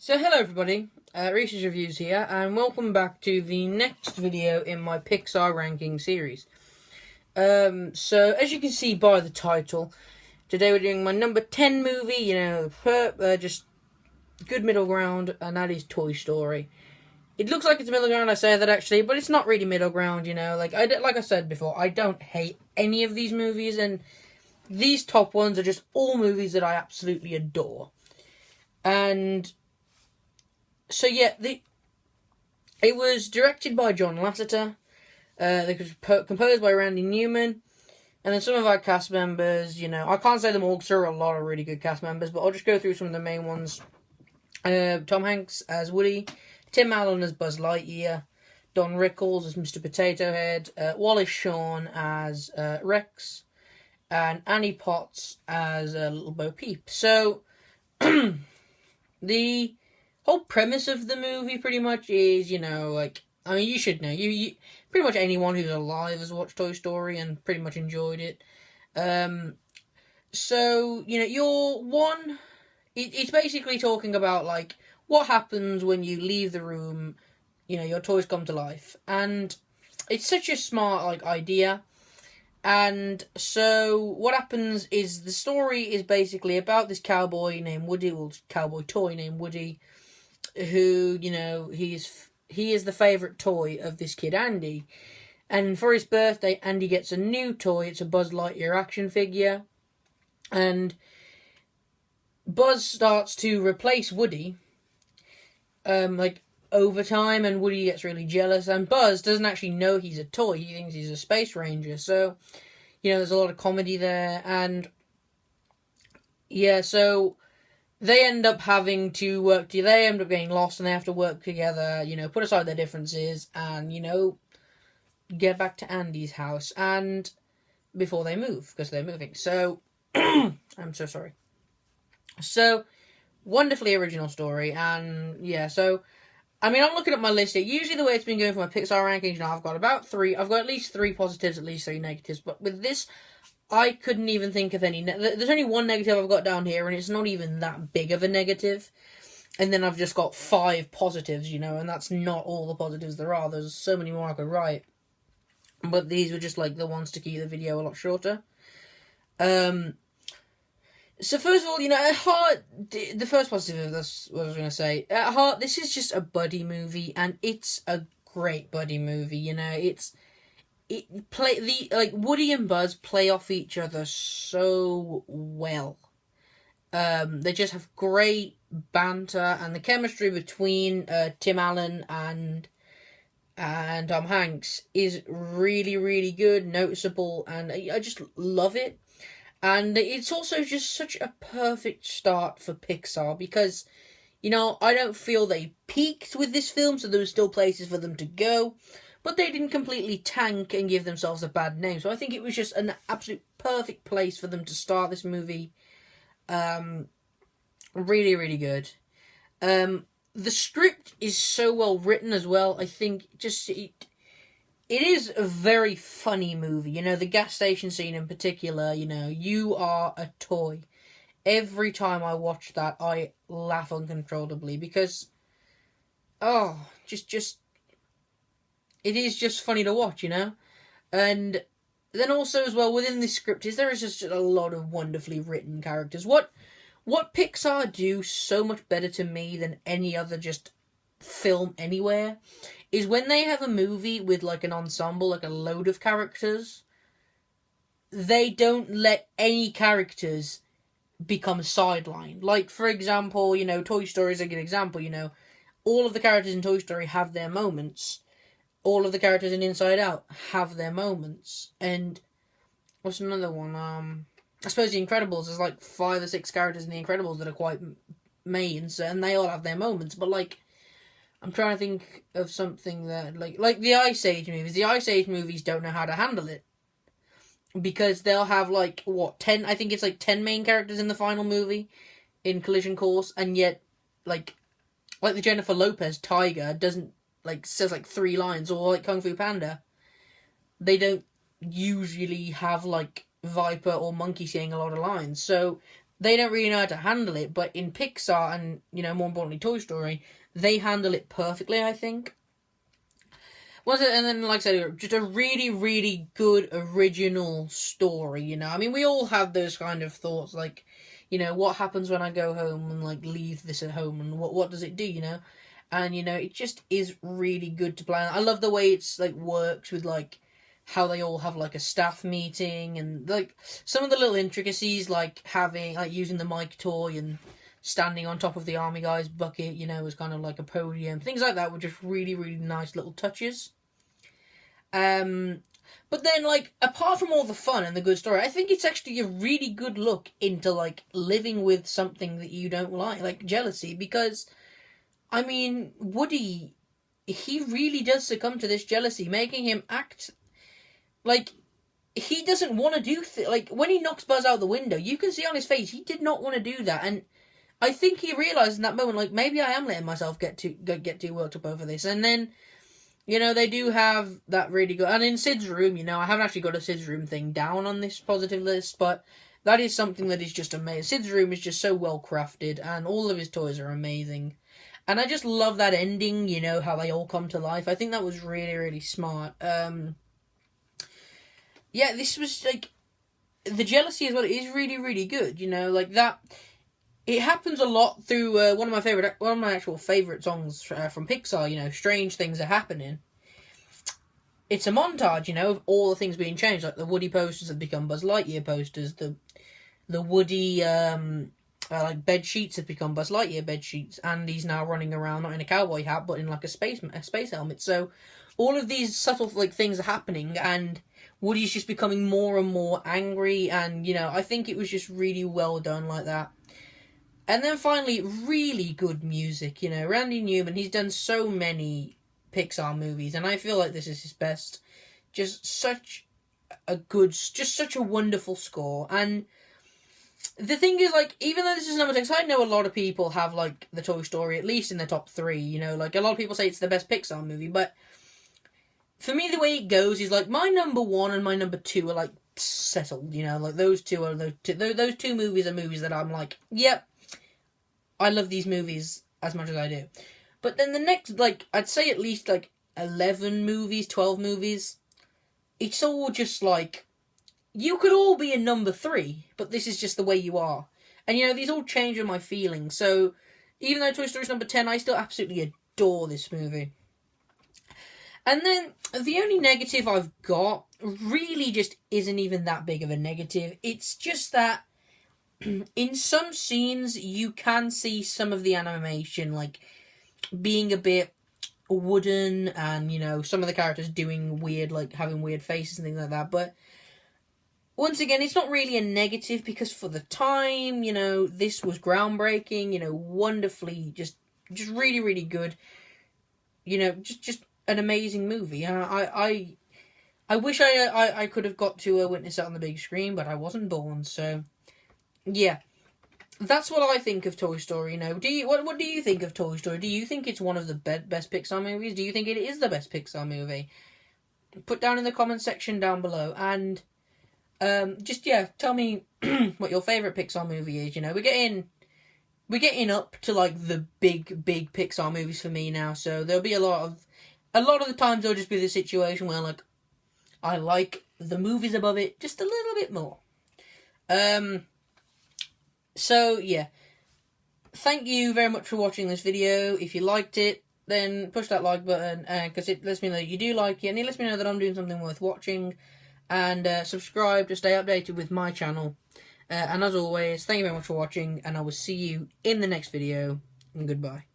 So hello everybody, Reece's Reviews here, and welcome back to the next video in my Pixar ranking series. So as you can see by the title, today we're doing my number 10 movie, just good middle ground, and that is Toy Story. It looks like it's middle ground, I say that actually, but it's not really middle ground, like I said before, I don't hate any of these movies, and these top ones are just all movies that I absolutely adore. And so yeah, it was directed by John Lasseter. It was composed by Randy Newman, and then some of our cast members. I can't say them all because there are a lot of really good cast members, but I'll just go through some of the main ones. Tom Hanks as Woody, Tim Allen as Buzz Lightyear, Don Rickles as Mr. Potato Head, Wallace Shawn as Rex, and Annie Potts as Little Bo Peep. So the whole premise of the movie pretty much is, you should know. You pretty much anyone who's alive has watched Toy Story and pretty much enjoyed it. It's basically talking about, what happens when you leave the room, your toys come to life. And it's such a smart, idea. And so what happens is the story is basically about this cowboy named Woody, cowboy toy named Woody, who, he is the favourite toy of this kid, Andy. And for his birthday, Andy gets a new toy. It's a Buzz Lightyear action figure. And Buzz starts to replace Woody, over time, and Woody gets really jealous. And Buzz doesn't actually know he's a toy. He thinks he's a space ranger. So, there's a lot of comedy there. And, yeah, so they end up having to work together. They end up getting lost and they have to work together, put aside their differences and, get back to Andy's house. And before they move, because they're moving. So, I'm so sorry. So, wonderfully original story. And, yeah, so I'm looking at my list here. Usually the way it's been going for my Pixar rankings, I've got at least 3 positives, at least 3 negatives. But with this, I couldn't even think of any. There's only 1 negative I've got down here, and it's not even that big of a negative. And then I've just got 5 positives, and that's not all the positives there are. There's so many more I could write. But these were just, the ones to keep the video a lot shorter. So first of all, at heart, the first positive of this, what I was going to say, at heart, this is just a buddy movie, and it's a great buddy movie, Woody and Buzz play off each other so well. They just have great banter, and the chemistry between Tim Allen and Tom Hanks is really, really good, noticeable, and I just love it. And it's also just such a perfect start for Pixar because, I don't feel they peaked with this film, so there were still places for them to go. But they didn't completely tank and give themselves a bad name. So I think it was just an absolute perfect place for them to start this movie. Really, really good. The script is so well written as well. I think it is a very funny movie. The gas station scene in particular, you are a toy. Every time I watch that, I laugh uncontrollably because, it is just funny to watch, And then also as well, within this script, there is just a lot of wonderfully written characters. What Pixar do so much better to me than any other just film anywhere is when they have a movie with an ensemble, a load of characters, they don't let any characters become a sideline. For example, Toy Story is a good example, all of the characters in Toy Story have their moments. All of the characters in Inside Out have their moments. And what's another one? I suppose The Incredibles, there's 5 or 6 characters in The Incredibles that are quite mains, and they all have their moments, but I'm trying to think of something that, like the Ice Age movies. The Ice Age movies don't know how to handle it. Because they'll have, 10, I think it's 10 main characters in the final movie in Collision Course, and yet, the Jennifer Lopez Tiger doesn't, says, 3 lines, or, Kung Fu Panda. They don't usually have, Viper or Monkey saying a lot of lines. So they don't really know how to handle it. But in Pixar and, more importantly, Toy Story, they handle it perfectly, I think. And then, like I said, just a really, really good original story, I mean, we all have those kind of thoughts, like, what happens when I go home and, like, leave this at home, and what does it do, And, it just is really good to play. I love the way it's, like, works with, like, how they all have, like, a staff meeting, and, like, some of the little intricacies, like, using the mic toy and standing on top of the army guy's bucket, as kind of like a podium. Things like that were just really, really nice little touches. But then, like, apart from all the fun and the good story, I think it's actually a really good look into, like, living with something that you don't like jealousy, because, I mean, Woody, he really does succumb to this jealousy, making him act like he doesn't want to do like, when he knocks Buzz out the window, you can see on his face he did not want to do that, and I think he realised in that moment, like, maybe I am letting myself get too worked up over this. And then, they do have that really good... And in Sid's room, I haven't actually got a Sid's room thing down on this positive list, but that is something that is just amazing. Sid's room is just so well crafted, and all of his toys are amazing. And I just love that ending, how they all come to life. I think that was really, really smart. Yeah, this was, like... The jealousy as well is really, really good, like that... It happens a lot through one of my actual favourite songs from Pixar, Strange Things Are Happening. It's a montage, of all the things being changed, like the Woody posters have become Buzz Lightyear posters, the Woody like bed sheets have become Buzz Lightyear bed sheets, and he's now running around not in a cowboy hat but in like a space helmet. So all of these subtle like things are happening, and Woody's just becoming more and more angry, and I think it was just really well done like that. And then finally, really good music, Randy Newman, he's done so many Pixar movies, and I feel like this is his best. Just such a wonderful score. And the thing is, like, even though this is number 6, I know a lot of people have, like, the Toy Story at least in the top 3, like, a lot of people say it's the best Pixar movie, but for me, the way it goes is, like, my number 1 and my number 2 are, like, settled, like, those two movies are movies that I'm like, yep, I love these movies as much as I do. But then the next, like, I'd say at least, like, 11 movies, 12 movies, it's all just, like, you could all be in number 3, but this is just the way you are. And, these all change with my feelings. So, even though Toy Story's number 10, I still absolutely adore this movie. And then, the only negative I've got really just isn't even that big of a negative. It's just that in some scenes, you can see some of the animation, like, being a bit wooden, and, some of the characters doing weird, like, having weird faces and things like that, but once again, it's not really a negative, because for the time, this was groundbreaking, wonderfully, just really, really good, just an amazing movie. I wish I could have got to witness it on the big screen, but I wasn't born, so... Yeah, that's what I think of Toy Story. What do you think of Toy Story? Do you think it's one of the best Pixar movies? Do you think it is the best Pixar movie? Put down in the comment section down below, and tell me what your favourite Pixar movie is. We're getting up to like the big Pixar movies for me now. So there'll be a lot of the times there'll just be the situation where like I like the movies above it just a little bit more. So, yeah. Thank you very much for watching this video. If you liked it, then push that like button, because it lets me know that you do like it, and it lets me know that I'm doing something worth watching. And subscribe to stay updated with my channel. And as always, thank you very much for watching, and I will see you in the next video. And goodbye.